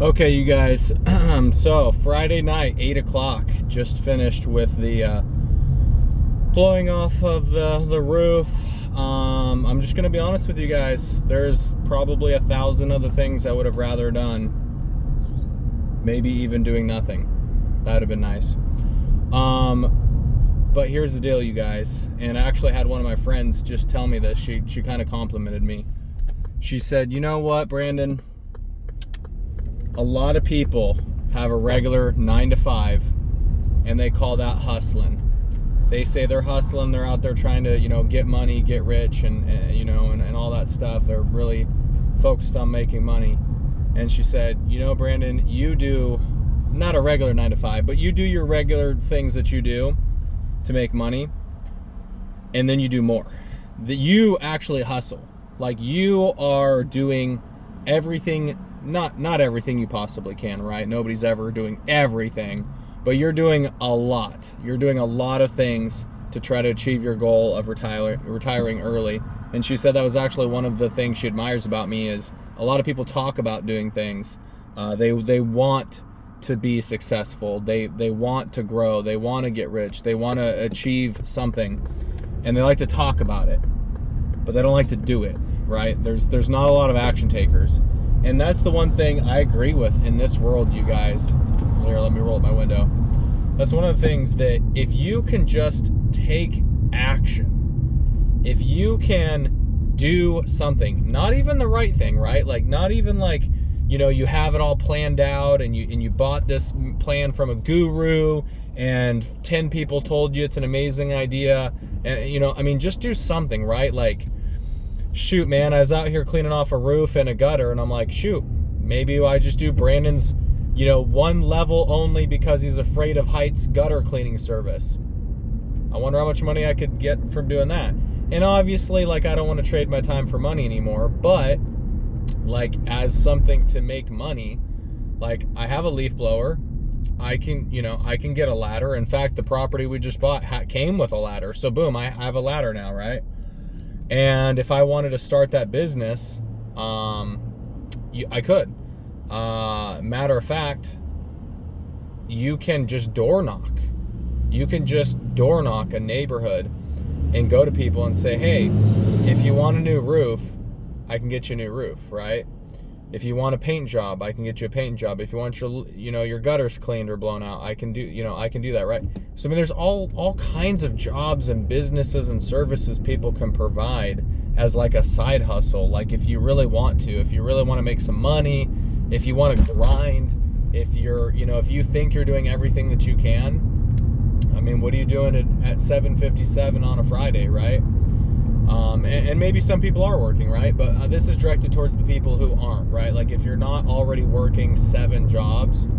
Okay, you guys. So Friday night, 8 o'clock. Just finished with the blowing off of the roof. I'm just gonna be honest with you guys. There's probably 1,000 other things I would have rather done. Maybe even doing nothing. That'd have been nice. But here's the deal, you guys. And I actually had one of my friends just tell me this. She kind of complimented me. She said, "You know what, Brandon? A lot of people have a regular 9 to 5 and they call that hustling. They say they're hustling, they're out there trying to, get money, get rich and all that stuff. They're really focused on making money." And she said, "Brandon, you do not a regular 9 to 5, but you do your regular things that you do to make money, and then you do more. That you actually hustle. Like you are doing everything, not everything you possibly can, right? Nobody's ever doing everything, but you're doing a lot. You're doing a lot of things to try to achieve your goal of retiring early." And she said that was actually one of the things she admires about me is a lot of people talk about doing things. They want to be successful. They want to grow. They want to get rich. They want to achieve something, and they like to talk about it, but they don't like to do it, right? There's not a lot of action takers. And that's the one thing I agree with in this world, you guys. Here, let me roll up my window. That's one of the things that if you can just take action, if you can do something, not even the right thing, right? Like not even like, you have it all planned out and you bought this plan from a guru and 10 people told you it's an amazing idea. And, just do something, right? Like, shoot, man, I was out here cleaning off a roof and a gutter, and I'm like, shoot, maybe I just do Brandon's, one level only because he's afraid of heights gutter cleaning service. I wonder how much money I could get from doing that. And obviously, like, I don't want to trade my time for money anymore, but like as something to make money, like I have a leaf blower. I can get a ladder. In fact, the property we just bought came with a ladder. So boom, I have a ladder now, right? And if I wanted to start that business, I could. Matter of fact, you can just door knock. You can just door knock a neighborhood and go to people and say, "Hey, if you want a new roof, I can get you a new roof," right? If you want a paint job, I can get you a paint job. If you want your gutters cleaned or blown out, I can do that, right? So I mean, there's all kinds of jobs and businesses and services people can provide as like a side hustle. Like if you really want to make some money, if you want to grind, if you think you're doing everything that you can. I mean, what are you doing at 7:57 on a Friday, right? And maybe some people are working, right? But this is directed towards the people who aren't, right? Like if you're not already working 7 jobs,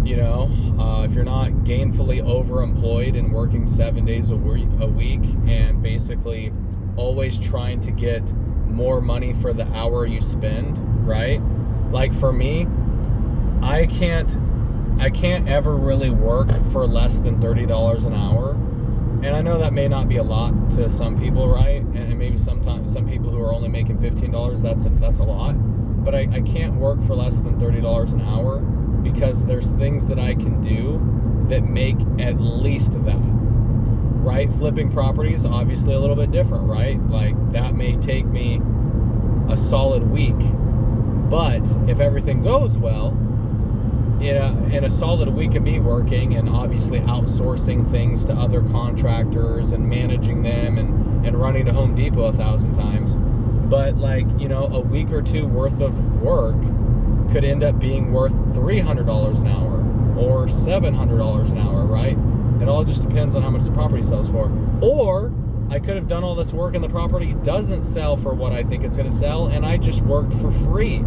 if you're not gainfully overemployed and working 7 days a week and basically always trying to get more money for the hour you spend, right? Like for me, I can't ever really work for less than $30 an hour. And I know that may not be a lot to some people, right? And maybe sometimes some people who are only making $15, that's a lot. But I can't work for less than $30 an hour because there's things that I can do that make at least that, right? Flipping properties, obviously a little bit different, right? Like that may take me a solid week. But if everything goes well, in a solid week of me working and obviously outsourcing things to other contractors and managing them and running to Home Depot 1,000 times, but like, a week or two worth of work could end up being worth $300 an hour or $700 an hour, right? It all just depends on how much the property sells for. Or I could have done all this work and the property doesn't sell for what I think it's going to sell and I just worked for free.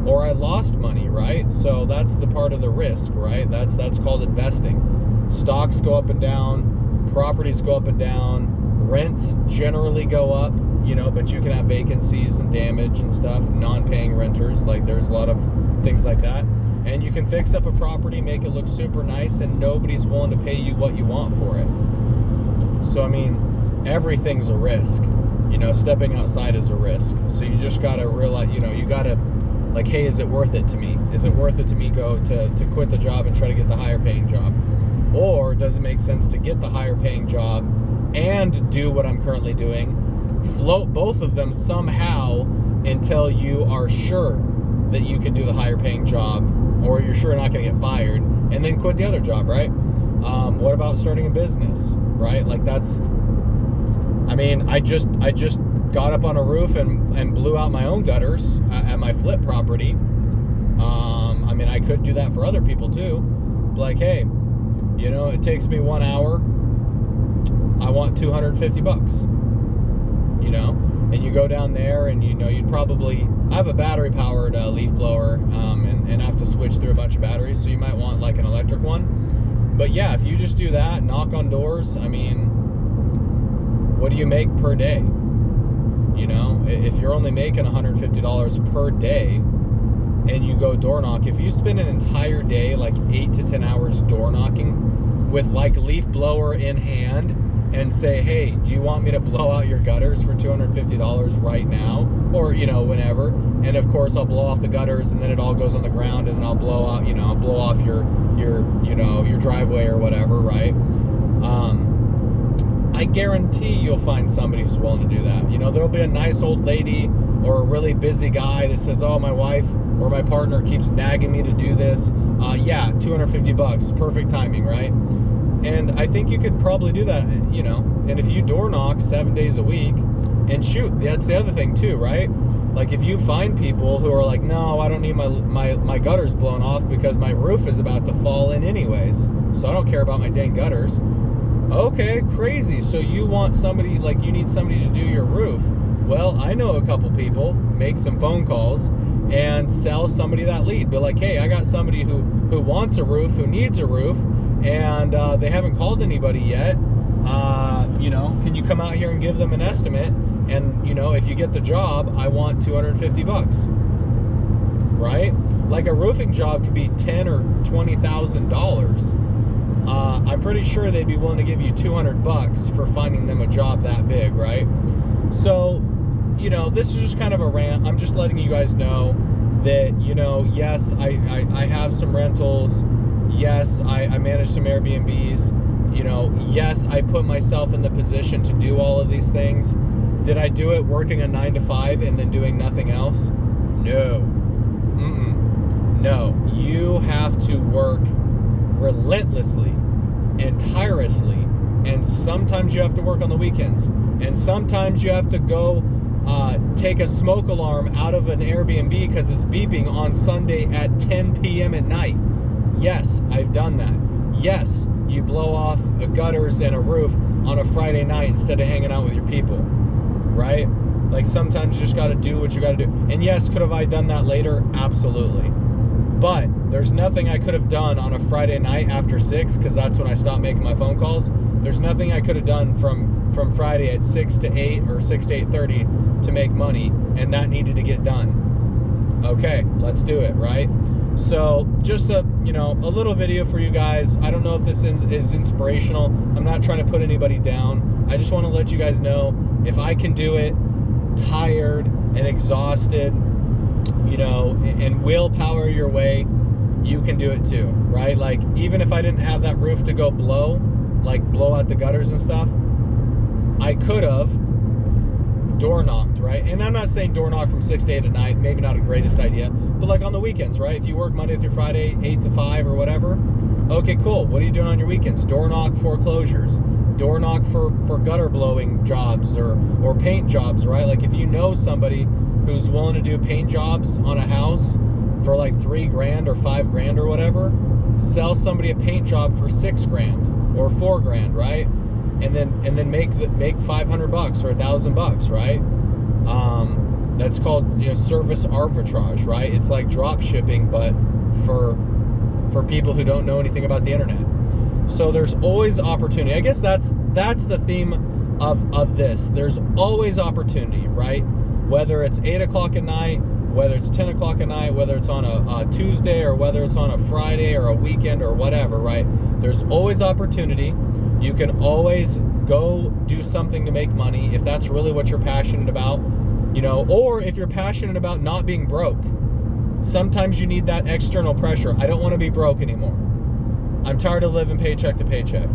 Or I lost money, right? So that's the part of the risk, right? That's called investing. Stocks go up and down, properties go up and down, rents generally go up, but you can have vacancies and damage and stuff, non-paying renters, like there's a lot of things like that. And you can fix up a property, make it look super nice, and nobody's willing to pay you what you want for it. So I mean, everything's a risk. Stepping outside is a risk. So you just gotta realize, you gotta Like, hey, is it worth it to me? Is it worth it to me to quit the job and try to get the higher paying job? Or does it make sense to get the higher paying job and do what I'm currently doing, float both of them somehow until you are sure that you can do the higher paying job, or you're sure not going to get fired, and then quit the other job, right? What about starting a business, right? Like, that's, I mean, I just got up on a roof and blew out my own gutters at my flip property. I mean, I could do that for other people too. Like, hey, you know, it takes me 1 hour. I want $250, you know, and you go down there and, you know, you'd probably, I have a battery powered leaf blower, and I have to switch through a bunch of batteries. So you might want like an electric one. But yeah, if you just do that, knock on doors, I mean, what do you make per day? You know, if you're only making $150 per day and you go door knock, if you spend an entire day, like 8 to 10 hours door knocking with like leaf blower in hand, and say, hey, do you want me to blow out your gutters for $250 right now? Or, you know, whenever. And of course I'll blow off the gutters, and then it all goes on the ground, and then I'll blow out, you know, I'll blow off your driveway or whatever, right? I guarantee you'll find somebody who's willing to do that. You know, there'll be a nice old lady or a really busy guy that says, oh, my wife or my partner keeps nagging me to do this. Yeah, $250, perfect timing, right? And I think you could probably do that, you know. And if you door knock 7 days a week, and shoot, that's the other thing too, right? Like, if you find people who are like, no, I don't need my gutters blown off because my roof is about to fall in anyways, so I don't care about my dang gutters. Okay, crazy. So you want somebody, like, you need somebody to do your roof. Well, I know a couple people. Make some phone calls and sell somebody that lead. Be like, hey, I got somebody who wants a roof, who needs a roof, and they haven't called anybody yet. You know, can you come out here and give them an estimate? And, you know, if you get the job, I want $250, right? Like, a roofing job could be $10,000 or $20,000. I'm pretty sure they'd be willing to give you $200 for finding them a job that big, right? So, you know, this is just kind of a rant. I'm just letting you guys know that, you know, yes, I have some rentals. Yes, I manage some Airbnbs. You know, yes, I put myself in the position to do all of these things. Did I do it working a 9 to 5 and then doing nothing else? No. No. You have to work relentlessly and tirelessly, and sometimes you have to work on the weekends, and sometimes you have to go take a smoke alarm out of an Airbnb because it's beeping on Sunday at 10 p.m. at night. Yes, I've done that. Yes, you blow off gutters and a roof on a Friday night instead of hanging out with your people, right? Like, sometimes you just got to do what you got to do. And yes, could have I done that later? Absolutely. But there's nothing I could have done on a Friday night after 6, because that's when I stopped making my phone calls. There's nothing I could have done from Friday at 6 to 8 or 6 to 8:30 to make money, and that needed to get done. Okay, let's do it, right? So just a little video for you guys. I don't know if this is inspirational. I'm not trying to put anybody down. I just want to let you guys know, if I can do it, tired and exhausted, you know, and willpower your way, you can do it too, right? Like, even if I didn't have that roof to go blow out the gutters and stuff, I could have door knocked, right? And I'm not saying door knock from 6 to 8 at night, maybe not a greatest idea, but like on the weekends, right? If you work Monday through Friday, 8 to 5 or whatever, okay, cool. What are you doing on your weekends? Door knock foreclosures, door knock for gutter blowing jobs or paint jobs, right? Like, if you know somebody who's willing to do paint jobs on a house for like $3,000 or $5,000 or whatever, sell somebody a paint job for $6,000 or $4,000, right? And then make $500 or $1,000, right? That's called, you know, service arbitrage, right? It's like drop shipping, but for people who don't know anything about the internet. So there's always opportunity. I guess that's the theme of this. There's always opportunity, right? Whether it's 8 o'clock at night, whether it's 10 o'clock at night, whether it's on a Tuesday or whether it's on a Friday or a weekend or whatever, right? There's always opportunity. You can always go do something to make money if that's really what you're passionate about, you know, or if you're passionate about not being broke, Sometimes you need that external pressure. I don't want to be broke anymore. I'm tired of living paycheck to paycheck.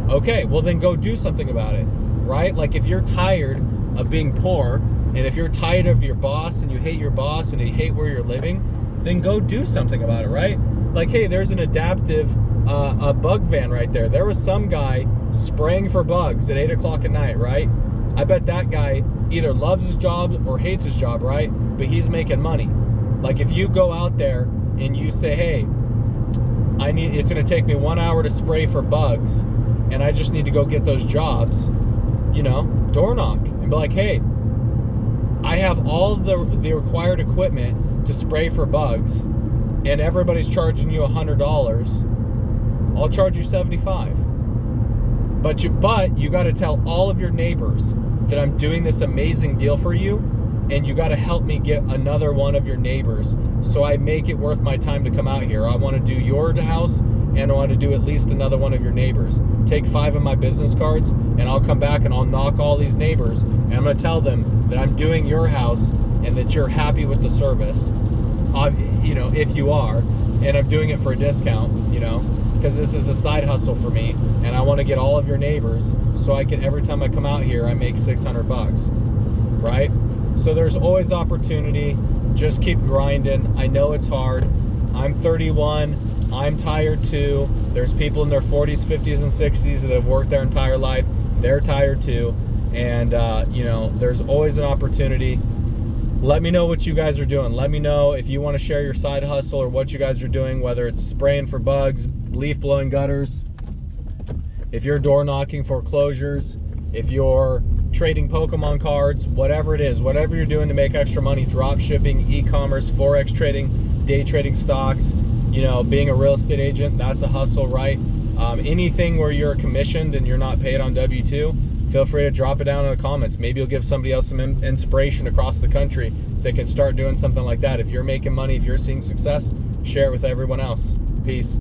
Okay, well then go do something about it, right? Like if you're tired of being poor, and if you're tired of your boss and you hate your boss and you hate where you're living, then go do something about it, right? Like, hey, there's an adaptive a bug van right there. There was some guy spraying for bugs at 8 o'clock at night, right? I bet that guy either loves his job or hates his job, right? But he's making money. Like if you go out there and you say, hey, it's going to take me 1 hour to spray for bugs, and I just need to go get those jobs, door knock and be like, hey, I have all the required equipment to spray for bugs, and everybody's charging you $100. I'll charge you $75. But you got to tell all of your neighbors that I'm doing this amazing deal for you, and you got to help me get another one of your neighbors so I make it worth my time to come out here. I want to do your house, and I want to do at least another one of your neighbors. Take 5 of my business cards, and I'll come back and I'll knock all these neighbors, and I'm going to tell them that I'm doing your house and that you're happy with the service, if you are, and I'm doing it for a discount, because this is a side hustle for me, and I want to get all of your neighbors so I can, every time I come out here, I make $600, right? So there's always opportunity. Just keep grinding. I know it's hard. I'm 31. I'm tired too. There's people in their 40s, 50s, and 60s that have worked their entire life. They're tired too. And, there's always an opportunity. Let me know what you guys are doing. Let me know if you want to share your side hustle or what you guys are doing, whether it's spraying for bugs, leaf blowing gutters, if you're door knocking foreclosures, if you're trading Pokemon cards, whatever it is, whatever you're doing to make extra money, drop shipping, e-commerce, forex trading, day trading stocks, being a real estate agent, that's a hustle, right? Anything where you're commissioned and you're not paid on W-2, feel free to drop it down in the comments. Maybe you'll give somebody else some inspiration across the country that can start doing something like that. If you're making money, if you're seeing success, share it with everyone else. Peace.